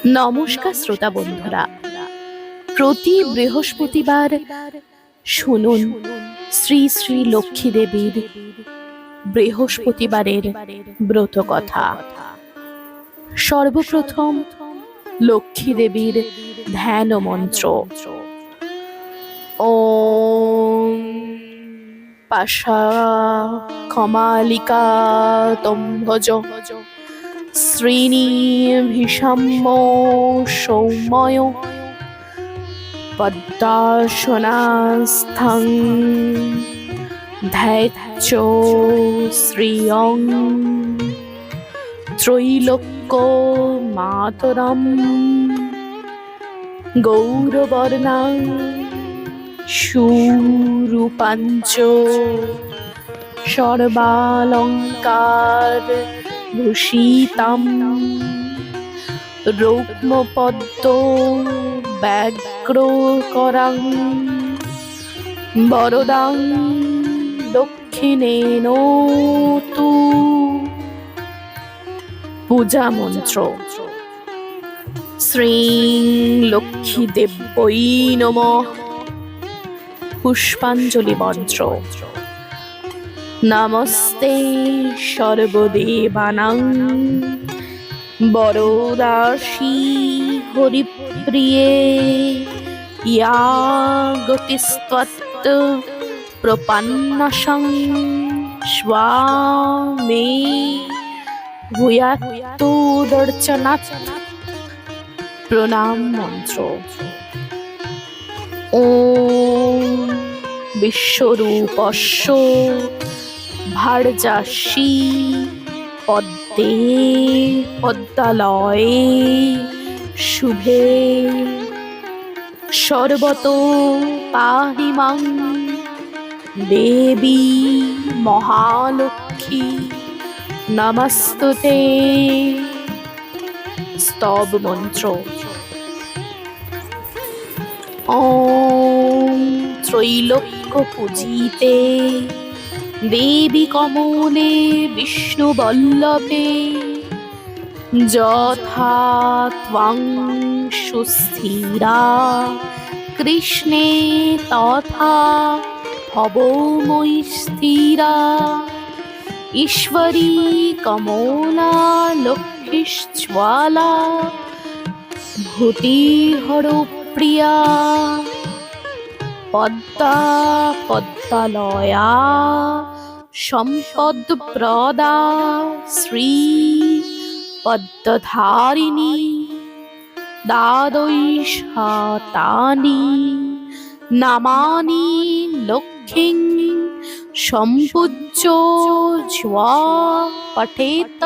নমস্কার শ্রোতা বন্ধুরা, প্রতি বৃহস্পতিবার শুনুন শ্রী শ্রী লক্ষ্মী দেবীর বৃহস্পতিবারের ব্রত কথা। সর্বপ্রথম লক্ষ্মী দেবীর ধ্যান মন্ত্র। ওম পাশা কমালিকা তম্ভজ শ্রীনি ভীষম্য সৌম্যয় পদ্মাসনাস্থং ধ্যায়চ্চ শ্রিয়ং ত্রৈলোক্য মাতরম গৌরবর্ণাং সুরূপাঞ্চ সর্বালঙ্কার ভূষিতাম রৌক্মপদ্ম ব্যাঘ্রকরাং বরদাং দক্ষিণেন তু। পূজা মন্ত্র। শ্রীং লক্ষ্মী দেব্যৈ নমঃ। পুষ্পাঞ্জলি মন্ত্র। নমস্তে সর্বদেবানাং বরদাসী হরিপ্রিয়ে ইয়া গতিস্ত্বৎ প্রপন্নসং স্বামে ভূয়াত্তু দর্শনাৎ। প্রণাম মন্ত্র। ওম বিশ্বরূপস্য ভার্যাসী পদ্মে পদ্মালয়ে শুভে সর্বতো পাহি মাং দেবী মহালক্ষ্মী নমস্তুতে। স্তব মন্ত্র। ওম ত্রৈলোক্য পূজিতে দেবী কমলে বিষ্ণু বল্লভে যথা ত্বং সুস্থিরা কৃষ্ণে তথা ভবময়ী স্থিরা ঈশ্বরী কমলা লক্ষ্মীজ্বালা ভূতিহর প্রিয়া পদ্মা পদ্মালয়া সম্পদপ্রদা শ্রী পদ্মধারিণী দ্বাদশাতানি নামানি লক্ষ্মীং সম্পূজ্য জ্বা পঠেত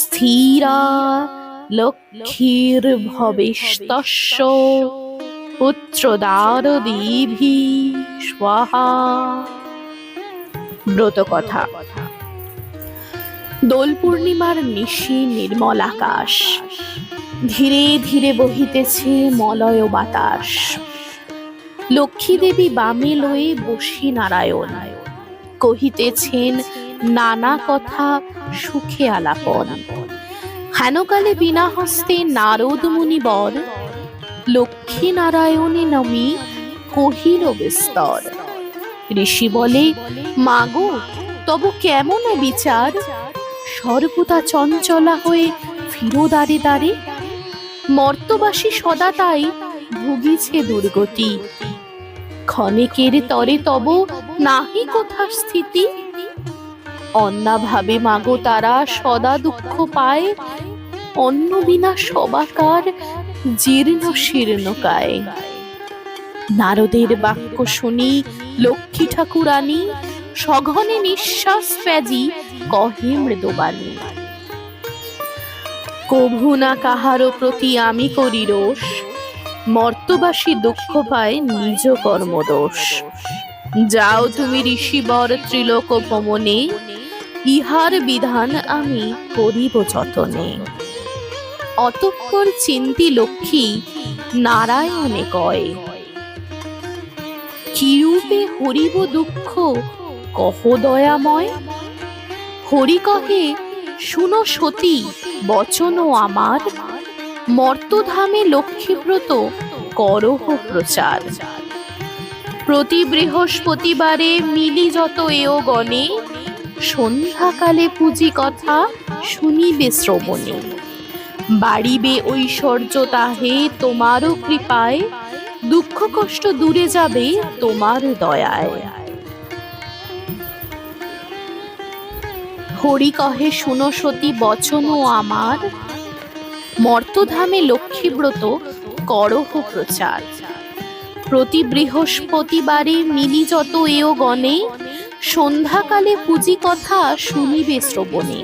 স্থিরা লক্ষ্মীর্ভবিষ্যস্য পুত্রদারদীভি স্বাহা। ব্রত কথা। দোল পূর্ণিমার নিশি নির্মল আকাশ, ধীরে ধীরে বহিতেছে মলয় বাতাস। লক্ষ্মী দেবী বামে লয়ে বসি নারায়ণ, কহিতেছেন নানা কথা সুখে আলাপন। হেনকালে বিনা হস্তে নারদ মুনিবর লক্ষ্মী নারায়ণে নমি কহিল বিস্তর। ঋষি বলে, মাগো তব কেমন বিচার? সর্বদা চঞ্চলা হয়ে ফিরো দ্বারে দ্বারে। মর্তবাসী সদা তাই ভুগিছে দুর্গতি। ক্ষণেকের তরে তব নাহি কোথার স্থিতি। অন্নাভাবে মাগো তারা সদা দুঃখ পায়। অন্ন বিনা সবাকার জীর্ণ শীর্ণকায়। নারদের বাক্য শুনি লক্ষ্মী ঠাকুরানী সঘনে নিঃশ্বাস ফেজি কহে মৃদুবাণী। কভু না কাহারো প্রতি আমি করি রোষ, মর্তবাসী দুঃখ পায় নিজ কর্মদোষ। যাও তুমি ঋষিবর ত্রিলোক ভ্রমণে, ইহার বিধান আমি করিব যতনে। অতঃপর চিন্তি লক্ষ্মী নারায়ণে কয়, কিরূপে হরিব দুঃখ কহ দয়াময়। হরি কহে, শুনো সতী বচন আমার, মর্তধামে লক্ষ্মীব্রত করহ প্রচার। প্রতি বৃহস্পতিবারে মিলি যত এও গণে, সন্ধ্যাকালে পুঁজি কথা শুনিবে শ্রবণে। বাড়িবে ঐশ্বর্য তাহে তোমারও কৃপায়, দুঃখ কষ্ট দূরে যাবে তোমার দয়ায়। হরি কহে শুনো সতী বচন আমার, মর্তধামে লক্ষ্মীব্রত করহ প্রচার। প্রতি বৃহস্পতিবারে মিলি যত এও গণে, সন্ধ্যাকালে পুঁজি কথা শুনিবে শ্রবণে।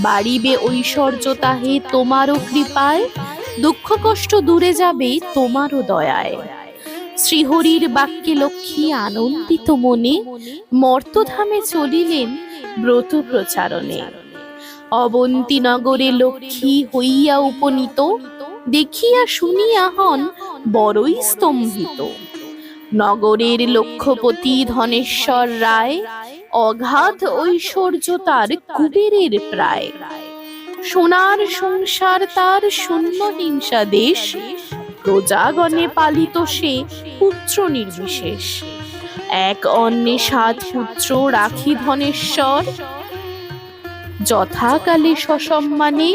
বাড়িবে ঐশ্বর্য তাহে তোমারও কৃপায়, দুঃখ কষ্ট দূরে যাবে তোমারও দয়ায়। শ্রীহরির বাক্যে লক্ষ্মী আনন্দিত মনে, মর্তধামে চলিলেন ব্রত প্রচারণে। অবন্তী নগরে লক্ষ্মী হইয়া উপনীত, দেখিয়া শুনিয়া হন বড়ই স্তম্ভিত। নগরের লক্ষ্যপতি ধনেশ্বর রায়, অগাধ ঐশ্বর্য তার কুবেরের প্রায়। সোনার সংসার তার শূন্য হিংসা দেশ, প্রজাগণে পালিত সে পুত্র নির্বিশেষ। এক অন্নে 7 পুত্র রাখি ধনেশ্বর, যথাকালে সসম্মানে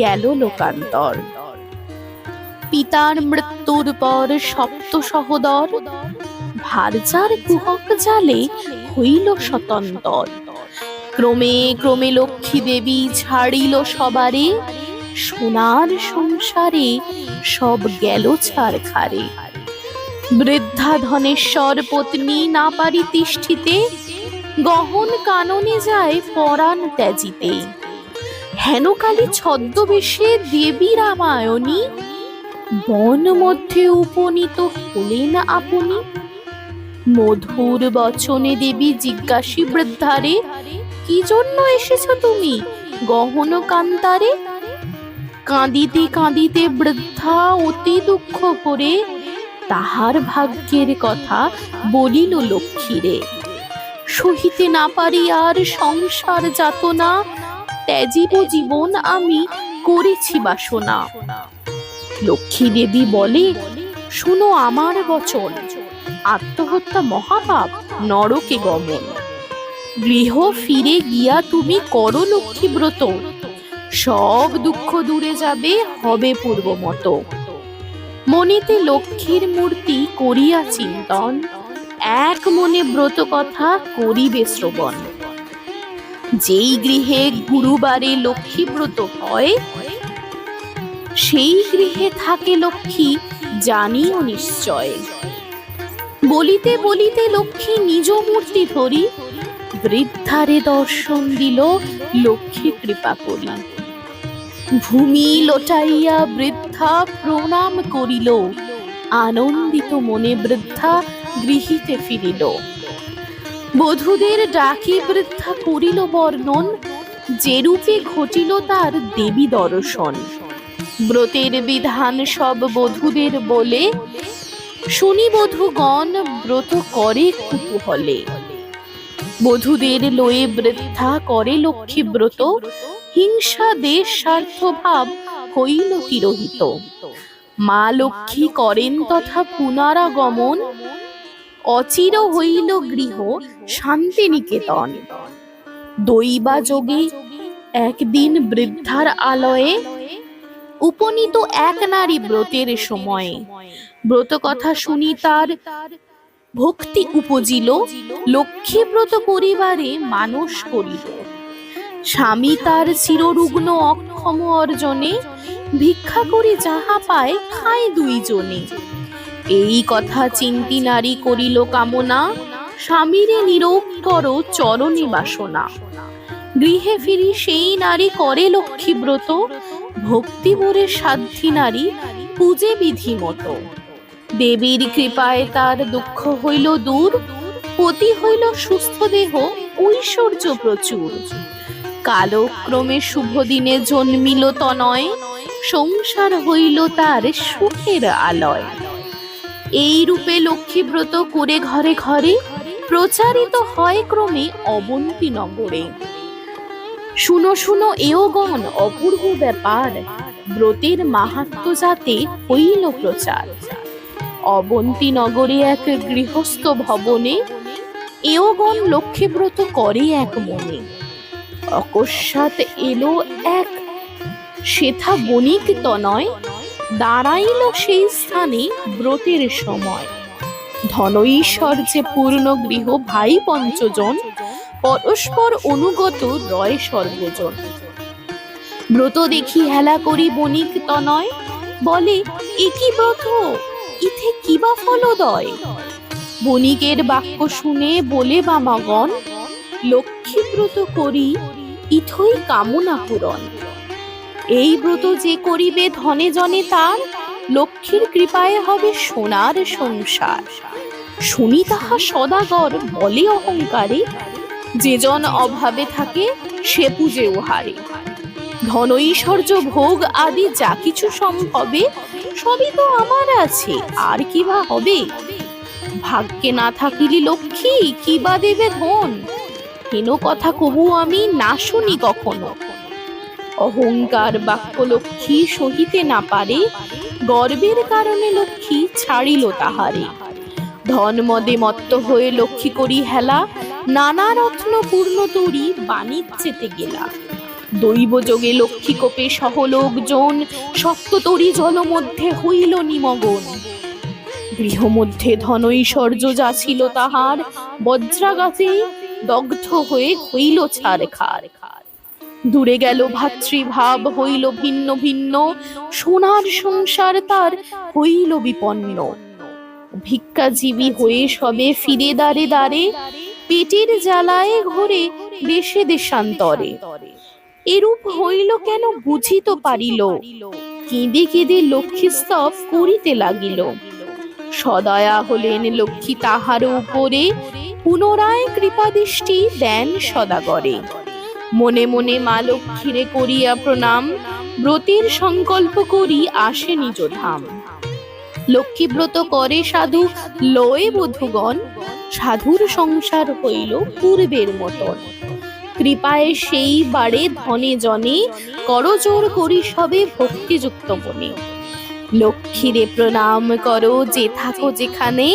গেল লোকান্তর। পিতার মৃত্যুর পর 7 সহোদর, ভারজার কুহক জালে হইল স্বতন্তর। ক্রমে ক্রমে লক্ষ্মী দেবী ছাড়িল সবারে, সোনার সংসারে সব গেল ছারখারে। বৃদ্ধা ধনেশ্বর পত্নী না পারি তিষ্ঠিতে, গহন কাননে যায় পরাণ ত্যাজিতে। হেনকালী ছদ্মবেশে দেবী রামায়ণী, বন মধ্যে উপনীত হলেন আপনি। মধুর বচনে দেবী জিজ্ঞাসী বৃদ্ধারে, কি জন্য এসেছ তুমি গহন কান্তারে? কাঁদিতে কাঁদিতে বৃদ্ধা অতি দুঃখ করে, তাহার ভাগ্যের কথা বলিল লক্ষ্মীরে। সহিতে না পারি আর সংসার যাতনা, ত্যাজিব জীবন আমি করেছি বাসনা। লক্ষ্মী দেবী বলে, শুনো আমার বচন, আত্মহত্যা মহাপাপ, নরকে গমন। গৃহ ফিরে গিয়া তুমি করো লক্ষ্মীব্রত, সব দুঃখ দূরে যাবে হবে পূর্ব মতো। মনেতে লক্ষ্মীর মূর্তি করিয়া চিন্তন, এক মনে ব্রত কথা করিবে শ্রবণ। যেই গৃহে গুরুবারে লক্ষ্মীব্রত হয়, সেই গৃহে থাকে লক্ষ্মী জানিও নিশ্চয়। বলিতে বলিতে লক্ষ্মী নিজ মূর্তি ধরি, বৃদ্ধারে দর্শন দিল লক্ষ্মী কৃপা করি। ভূমি লোটাইয়া বৃদ্ধা প্রণাম করিল, আনন্দিত মনে বৃদ্ধা গৃহীতে ফিরিল। বধূদের ডাকি বৃদ্ধা করিল বর্ণন, যেরূপে ঘটিল তার দেবী দর্শন। ব্রতের বিধান সব বধূদের বলে, শুনি বধূগণ ব্রত করে কুতূহলে। বধূদের লয়ে বৃদ্ধা করে লক্ষ্মী ব্রত, হিংসা দেশ স্বার্থভাব হইল তিরোহিত। মা লক্ষ্মী করেন তথা পুনরাগমন, অচির হইল গৃহ শান্তিনিকেতন। দৈবা যোগে একদিন বৃদ্ধার আলয়ে, উপনীত এক নারী ব্রতের সময়ে। ব্রত কথা শুনি তার ভক্তি উপজিল, লক্ষ্মী ব্রত পরিবারে মানস করিল। স্বামী তার চিররুগ্ন অক্ষম অর্জনে, ভিক্ষা করি যাহা পায় খায় 2 জনে। এই কথা চিন্তি নারী করিল কামনা, স্বামীরে নিরুত্তর চরণে বাসনা। গৃহে ফিরি সেই নারী করে লক্ষ্মী ব্রত, ভক্তি ভরে সাধ্যী নারী পূজে বিধি মতো। দেবীর কৃপায় তার দুঃখ হইল দূর, পতি হইল সুস্থ দেহ ঐশ্বর্য প্রচুর। কালক্রমে শুভ দিনে জন্মিল তনয়, সংসার হইল তার সুখের আলয়। এই রূপে লক্ষ্মী ব্রত করে ঘরে ঘরে, প্রচারিত হয় ক্রমে অবন্তী নগরে। শুনো শুনো এও গণ অপূর্ব ব্যাপার, ব্রতের মাহাত্ম্য যাতে হইল প্রচার। অবন্তী নগরে এক গৃহস্থ ভবনে এওগণ লক্ষ্মীব্রত করে এক মনে। অকস্মাৎ এলো এক সেথা বণিক তনয়, দাঁড়াইল সেই স্থানে ব্রতের সময়। ধনৈশ্বর্যে পূর্ণ গৃহ ভাই পঞ্চজন, পরস্পর অনুগত রয় সর্বজন। ব্রত দেখি হেলা করি বণিক তনয়, বলে এ কি ব্রত, ইথে কিবা ফলদয়। বণিকের বাক্য শুনে বলে বামাগণ, লক্ষ্মীব্রত করি ইথই কামনা পূরণ। এই ব্রত যে করিবে ধনে জনে তার, লক্ষ্মীর কৃপায় হবে সোনার সংসার। শুনি তাহা সদাগর বলে অহংকারে, যে জন অভাবে থাকে সে পূজে উহারে। ধনৈশ্বর্য ভোগ আদি যা কিছু সম্ভবে, সবই তো আমার আছে, আর কিবা হবে। ভাগ্যে না থাকিলে লক্ষ্মী কিবা দেবে ধন, হেন কথা কবু আমি না শুনি কখনো। অহংকার বাক্য লক্ষ্মী সহিতে না পারে, গর্বের কারণে লক্ষ্মী ছাড়িল তাহারে। ধন মদে মত্ত হয়ে লক্ষ্মী করি হেলা, নানা রত্ন পূর্ণ তরি বাণিজ্যেতে গেলা। দৈব যোগে লক্ষ্মী কোপে সহ লোকজন, সপ্ত তরি জল মধ্যে হইল নিমগন। গৃহ মধ্যে ধনৈশ্বর্য যা ছিল তাহার, বজ্রাঘাতে দগ্ধ হয়ে হইল ছারখার। দূরে গেল ভাতৃভাব হইল ভিন্ন ভিন্ন, সোনার সংসার তার হইল বিপন্ন। ভিক্ষাজীবী হয়ে সবে ফিরে দ্বারে দ্বারে, পেটের জ্বালায় ঘোরে দেশে দেশান্তরে। এরূপ হইল কেন বুঝিত পারিল, কেঁদে কেঁদে লক্ষ্মী স্তব করিতে লাগিল। সদয়া হলেন লক্ষ্মী তাহার উপরে, পুনরায় কৃপা দৃষ্টি দেন সদাগরে। মনে মনে মা লক্ষ্মীরে করিয়া প্রণাম, ব্রতের সংকল্প করি আসে নিজ ধাম। লক্ষ্মীব্রত করে সাধু লয়ে বধূগণ, সাধুর সংসার হইল পূর্বের মতন। কৃপায় সেই বাড়ে ধনে জনে, করজোর করি সবে ভক্তিযুক্ত মনে। লক্ষ্মীরে প্রণাম করো যে থাকো যেখানে,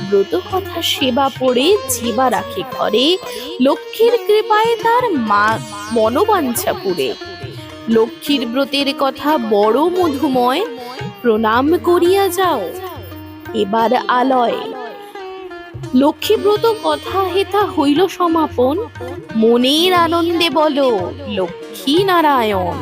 ব্রত কথা সেবা পড়ে জীবা রাখে ঘরে। লক্ষ্মীর কৃপায় তার মনোবাঞ্ছা পুরে। লক্ষ্মীর ব্রতের কথা বড় মধুময়, প্রণাম করিয়া যাও এবার আলয়। লক্ষ্মীব্রত কথা হেথা হইল সমাপন, মনের আনন্দে বলো লক্ষ্মী নারায়ণ।